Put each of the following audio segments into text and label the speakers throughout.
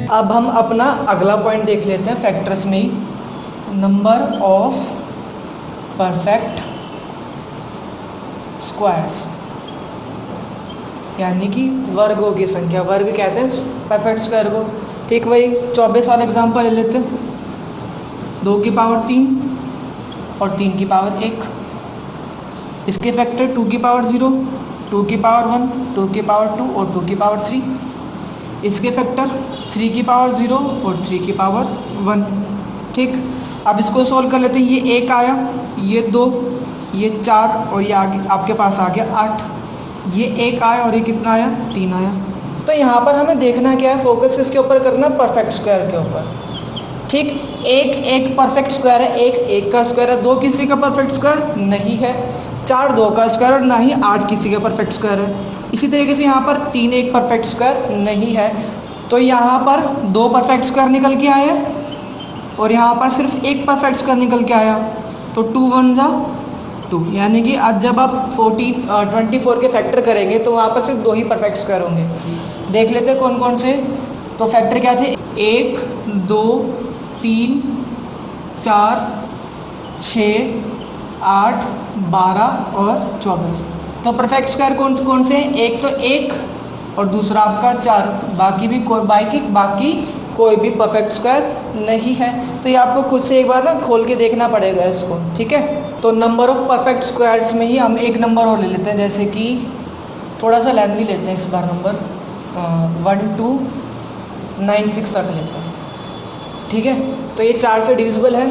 Speaker 1: अब हम अपना अगला पॉइंट देख लेते हैं फैक्टर्स में ही, नंबर ऑफ परफेक्ट स्क्वायर्स, यानी कि वर्गों की संख्या। वर्ग कहते हैं परफेक्ट स्क्वायर को। ठीक, वही 24 वाला एग्जाम्पल ले लेते हैं। 2 की पावर 3 और 3 की पावर 1। इसके फैक्टर 2 की पावर 0, 2 की पावर 1, 2 की पावर 2 और 2 की पावर 3। इसके फैक्टर 3 की पावर 0 और 3 की पावर 1। ठीक, अब इसको सॉल्व कर लेते हैं। ये 1 आया, ये 2, ये 4 और ये आगे आपके पास आ गया 8। ये 1 आया और ये कितना आया, 3 आया। तो यहाँ पर हमें देखना क्या है, फोकस किसके ऊपर करना, परफेक्ट स्क्वायर के ऊपर। ठीक, एक परफेक्ट स्क्वायर है, एक का स्क्वायर है। 2 किसी का परफेक्ट स्क्वायर नहीं है, 4 2 का स्क्वायर और ना ही 8 किसी का परफेक्ट स्क्वायर है। इसी तरीके से यहाँ पर 3 एक परफेक्ट स्क्वायर नहीं है। तो यहाँ पर 2 परफेक्ट स्क्वायर निकल के आए और यहाँ पर सिर्फ 1 परफेक्ट स्क्वायर निकल के आया। तो 2 1 जा 2, यानी कि आज जब आप 24 के फैक्टर करेंगे तो वहाँ पर सिर्फ 2 ही परफेक्ट स्क्वायर होंगे। देख लेते हैं कौन कौन से। तो फैक्टर क्या थे, 1 2 3 4 6 8 12 और 24। तो परफेक्ट स्क्वायर कौन कौन से हैं, एक तो 1 और दूसरा आपका 4, बाकी कोई भी परफेक्ट स्क्वायर नहीं है। तो ये आपको खुद से एक बार ना खोल के देखना पड़ेगा इसको। ठीक है, तो नंबर ऑफ परफेक्ट स्क्वायर्स में ही हम एक नंबर और ले लेते हैं, जैसे कि थोड़ा सा लेंथी लेते हैं इस बार, नंबर 1296 तक लेते हैं। ठीक है, तो ये 4 से डिविजिबल है,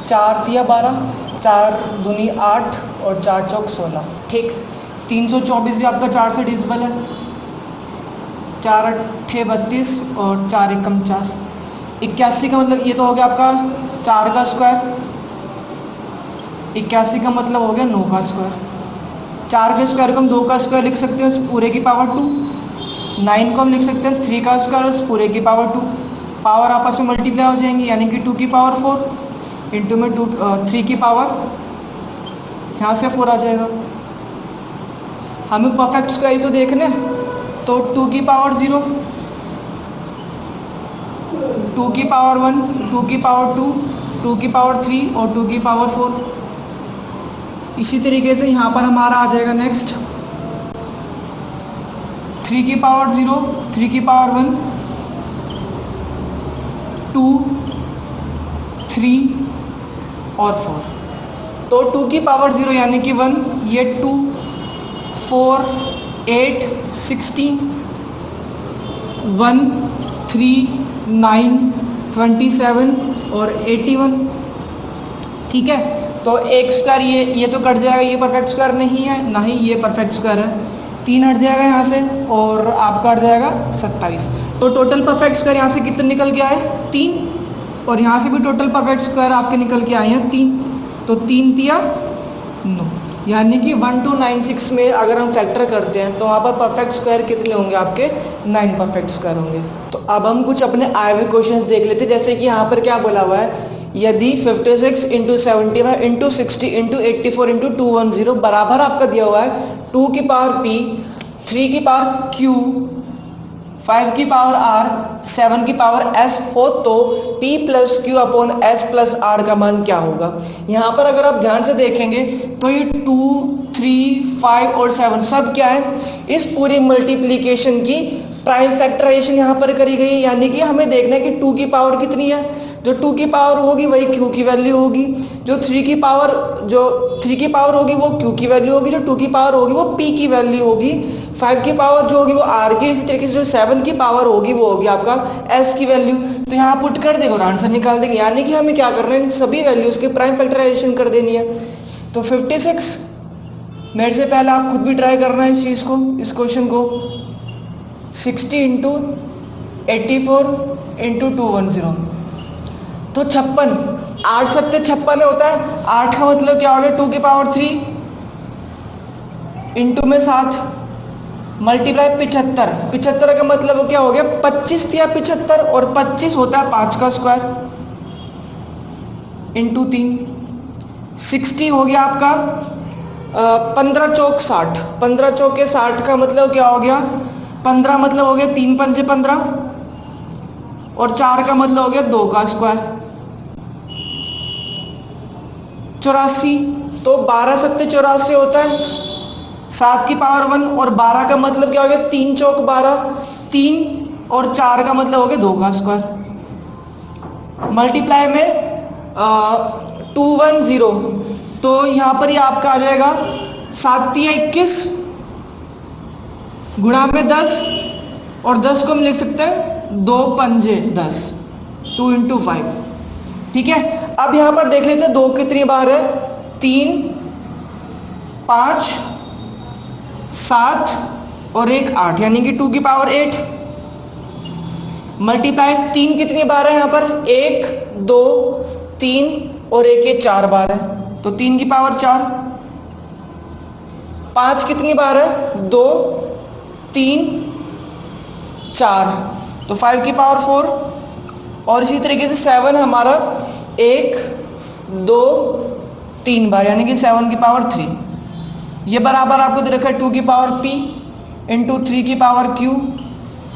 Speaker 1: 4 तिया 12, 4 दूनी 8 और 4 चौक 16। ठीक, 324 भी आपका 4 से डिविजिबल है, 4 अट्ठे 32 और 4 एकम 4। 81 का मतलब ये तो हो गया आपका 4 का स्क्वायर, 81 का मतलब हो गया 9 का स्क्वायर। 4 के स्क्वायर को हम 2 का स्क्वायर लिख सकते हैं, उस पूरे की पावर 2। 9 को हम लिख सकते हैं 3 का स्क्वायर, उस पूरे की पावर 2। पावर आपस में मल्टीप्लाई हो जाएंगी, यानी कि 2 की पावर 4 इंटू में 3 की पावर, यहाँ से 4 आ जाएगा। हमें परफेक्ट स्क्वायर तो देखने, तो 2 की पावर 0, 2 की पावर 1, 2 की पावर 2, 2 की पावर 3 और 2 की पावर 4। इसी तरीके से यहाँ पर हमारा आ जाएगा नेक्स्ट 3 की पावर 0, 3 की पावर 1, 2 3 और 4। तो 2 की पावर 0 यानी कि 1, ये 2 4 8 16 1 3 9 27 और 81। ठीक है, तो एक स्क्वायर ये तो कट जाएगा, ये परफेक्ट स्क्वायर नहीं है, ना ही ये परफेक्ट स्क्वायर है। 3 हट जाएगा यहाँ से और आपका हट जाएगा 27। तो टोटल परफेक्ट स्क्वायर यहाँ से कितने निकल के आए, 3, और यहाँ से भी टोटल परफेक्ट स्क्वायर आपके निकल के आए हैं 3। तो 3 तिया 9, यानी कि 1296 में अगर हम फैक्टर करते हैं तो वहाँ पर परफेक्ट स्क्वायर कितने होंगे आपके, 9 परफेक्ट स्क्वायर होंगे। तो अब हम कुछ अपने आए हुए क्वेश्चंस देख लेते हैं, जैसे कि यहाँ पर क्या बोला हुआ है, यदि 56 इंटू 75 इंटू 60 इंटू 84 इंटू 210 बराबर आपका दिया हुआ है 2 की पावर p, 3 की पावर q, 5 की पावर r, 7 की पावर s हो, तो p plus Q upon s plus r का मान क्या होगा। यहाँ पर अगर आप ध्यान से देखेंगे तो ये 2 3 5 और 7 सब क्या है, इस पूरी मल्टीप्लीकेशन की प्राइम फैक्टराइजेशन यहाँ पर करी गई है। यानी कि हमें देखना है कि 2 की पावर कितनी है, जो 2 की पावर होगी वही q की वैल्यू होगी, जो 3 की पावर होगी वो q की वैल्यू होगी, जो 2 की पावर होगी वो p की वैल्यू होगी, 5 की पावर जो होगी वो r की, इसी तरीके से जो 7 की पावर होगी वो होगी आपका s की वैल्यू। तो यहाँ पुट कर देंगे और आंसर निकाल देंगे। यानी कि हमें क्या करना है, इन सभी वैल्यूज की प्राइम फैक्टराइजेशन कर देनी है। तो 56, मेरे से पहले आप खुद भी ट्राई करना है इस चीज़ को, इस क्वेश्चन को। 60 इंटू 84 इंटू 210 तो 56, 8 सत्ते 56 होता है। 8 का मतलब क्या हो गया, 2 की पावर 3 इंटू में 7 मल्टीप्लाई 75, 75 का मतलब क्या हो गया 25 या 75, और 25 होता है 5 का स्क्वायर इंटू 3। 60 हो गया आपका 15 चौक 60, 15 चौक के 60 का मतलब क्या हो गया 15 मतलब हो गया 3 पंजे 15, और 4 का मतलब हो गया 2 का स्क्वायर 84। तो 12 सत्ते 84 होता है, 7 की पावर 1, और 12 का मतलब क्या हो गया 3 चौक 12, 3, और 4 का मतलब हो गया 2 का स्क्वायर। मल्टीप्लाई में 210, तो यहाँ पर ही आपका आ जाएगा 7 तिया 21 गुणा में 10, और 10 को हम लिख सकते हैं 2 पंजे 10, 2 × 5। ठीक है, अब यहाँ पर देख लेते हैं 2 कितनी बार है, 3, 5, 7 और 1 8, यानी कि 2 की पावर 8। मल्टीप्लाई 3 कितनी बार है यहाँ पर, 1 2 3 और 1 ये 4 बार है, तो 3 की पावर 4। 5 कितनी बार है, 2 3 4, तो 5 की पावर 4। और इसी तरीके से 7 हमारा 1 2 3 बार, यानी कि 7 की पावर 3। ये बराबर आपको दे रखा है 2 की पावर p इंटू 3 की पावर q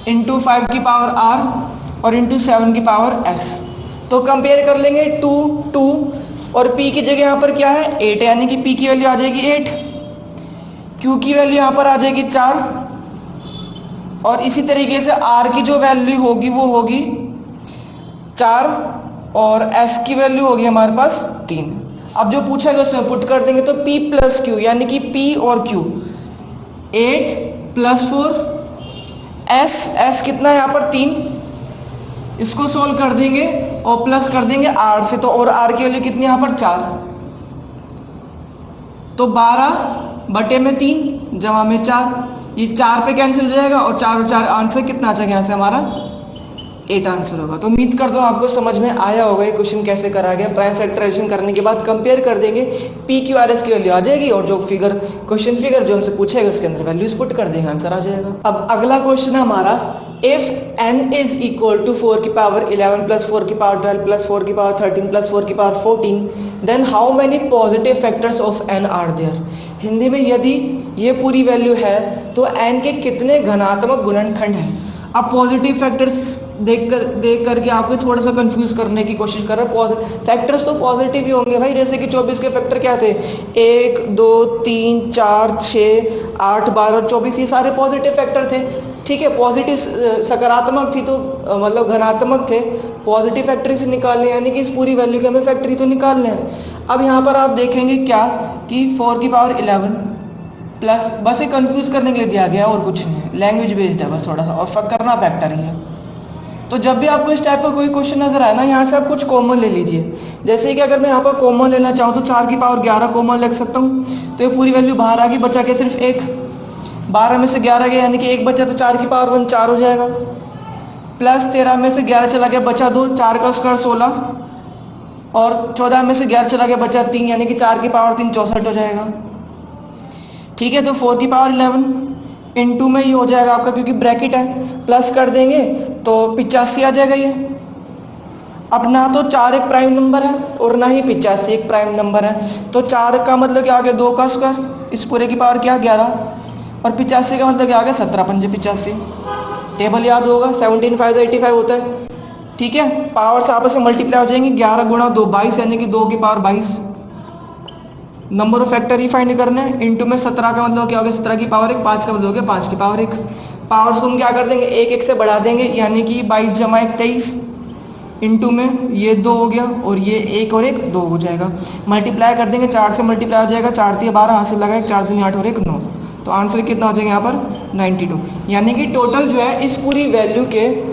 Speaker 1: इंटू 5 की पावर r और इंटू 7 की पावर s। तो कंपेयर कर लेंगे 2 2 और p की जगह यहाँ पर क्या है 8, यानी कि p की वैल्यू आ जाएगी 8, q की वैल्यू यहाँ पर आ जाएगी 4, और इसी तरीके से r की जो वैल्यू होगी वो होगी 4, और s की वैल्यू होगी हमारे पास 3। अब जो पूछा गया उसमें पुट कर देंगे, तो p प्लस q, यानी कि p और q 8 + 4, s कितना है यहाँ पर 3, इसको सोल्व कर देंगे और प्लस कर देंगे r से, तो और r की वैल्यू कितनी यहाँ पर 4, तो 12/3 जमा में 4, ये 4 पे कैंसिल हो जाएगा, और 4 और 4 आंसर कितना आ जाएगा यहाँ से हमारा 8 आंसर होगा। तो उम्मीद करता हूँ आपको समझ में आया होगा ये क्वेश्चन कैसे करा गया। प्राइम फैक्टराइजेशन करने के बाद कंपेयर कर देंगे, पी क्यू आर एस की वैल्यू आ जाएगी, और जो क्वेश्चन फिगर जो हमसे पूछेगा उसके अंदर वैल्यूज पुट कर देंगे, आंसर आ जाएगा। अब अगला क्वेश्चन है हमारा, if n is equal to 4 की पावर 11 + 4 की पावर 12 + 4 की पावर 13 + 4 की power 14, then how many positive factors of n are there. Hindi में यदि ये पूरी वैल्यू है तो n के कितने घनात्मक गुणनखंड हैं। अब पॉजिटिव फैक्टर्स देख करके आपको थोड़ा सा कंफ्यूज करने की कोशिश कर रहे हैं। फैक्टर्स तो पॉजिटिव ही होंगे भाई, जैसे कि 24 के फैक्टर क्या थे, 1 2 3 4 6 8 12 और 24, ये सारे पॉजिटिव फैक्टर थे। ठीक है, पॉजिटिव सकारात्मक थी तो मतलब घनात्मक थे, पॉजिटिव फैक्टर से निकालने, यानी कि इस पूरी वैल्यू के हमें फैक्टरी तो निकालने हैं। अब यहाँ पर आप देखेंगे क्या कि 4 की पावर 11 प्लस, बस ये कंफ्यूज करने के लिए दिया गया और कुछ नहीं है, लैंग्वेज बेस्ड है बस थोड़ा सा, और करना फैक्टर ही है। तो जब भी आपको इस टाइप का कोई क्वेश्चन नजर आए ना, यहाँ से आप कुछ कॉमन ले लीजिए। जैसे कि अगर मैं यहाँ पर कॉमन लेना चाहूँ तो 4 की पावर 11 कॉमन ले सकता हूँ, तो ये पूरी वैल्यू बाहर आ गई, बचा के सिर्फ 1, 12 में से 11 गया यानी कि 1 बचा, तो 4 की पावर 1 4 हो जाएगा, प्लस 13 में से 11 चला गया बचा 2, 4 का स्क्वायर 16, और 14 में से 11 चला गया बचा 3, यानी कि 4 की पावर 3 64 हो जाएगा। ठीक है, तो 4 की पावर 11 इनटू में ये हो जाएगा आपका, क्योंकि ब्रैकेट है, प्लस कर देंगे तो 85 आ जाएगा ये। अब ना तो 4 एक प्राइम नंबर है और ना ही 85 एक प्राइम नंबर है, तो 4 का मतलब क्या आ गया 2 का स्क्वायर, इस पूरे की पावर क्या 11, और 85 का मतलब क्या आ गया 17 पंजे 85। टेबल याद होगा, 17 5 85 होता है। ठीक है, पावर्स आपस में मल्टीप्लाई हो जाएंगे, 11 गुणा 2 22, यानी कि 2 की power 22। Number of factor he find करना है, इनटू में 17 का मतलब क्या हो गया 17 की पावर 1, 5 का मतलब हो गया 5 की पावर 1। पावर्स को हम क्या कर देंगे 1 1 से बढ़ा देंगे, यानी कि 22 जमा 1 23, इनटू में ये 2 हो गया और ये 1 और 1 2 हो जाएगा। मल्टीप्लाई कर देंगे, 4 से मल्टीप्लाई हो जाएगा, 4 3 12 हाथ से लगा 4 दूनी 8 और 1 9, तो आंसर कितना हो जाएगा यहाँ पर 92। यानी कि टोटल जो है इस पूरी वैल्यू के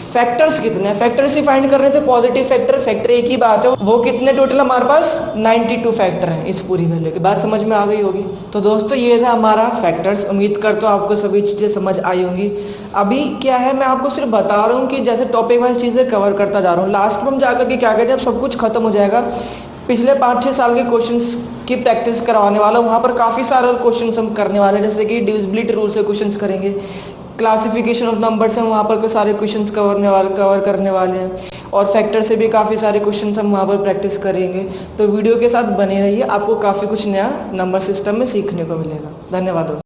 Speaker 1: फैक्टर्स कितने हैं, फैक्टर्स ही फाइंड कर रहे थे, पॉजिटिव फैक्टर एक ही बात है, वो कितने टोटल हमारे पास 92 फैक्टर हैं इस पूरी वैल्यू की। बात समझ में आ गई होगी। तो दोस्तों ये था हमारा फैक्टर्स, उम्मीद करता हूँ आपको सभी चीज़ें समझ आई होंगी। अभी क्या है, मैं आपको सिर्फ बता रहा हूँ कि जैसे टॉपिक वाइज चीज़ें कवर करता जा रहा हूँ, लास्ट में हम जाकर के क्या करें, जब सब कुछ खत्म हो जाएगा, पिछले 5-6 साल के क्वेश्चंस की प्रैक्टिस करवाने वाला, वहाँ पर काफ़ी सारे क्वेश्चंस हम करने वाले हैं, जैसे कि डिविजिबिलिटी रूल से क्वेश्चंस करेंगे, क्लासिफिकेशन ऑफ नंबर्स हैं वहाँ पर सारे क्वेश्चंस कवर करने वाले हैं, और फैक्टर से भी काफ़ी सारे क्वेश्चंस हम वहाँ पर प्रैक्टिस करेंगे। तो वीडियो के साथ बने रहिए, आपको काफ़ी कुछ नया नंबर सिस्टम में सीखने को मिलेगा। धन्यवाद।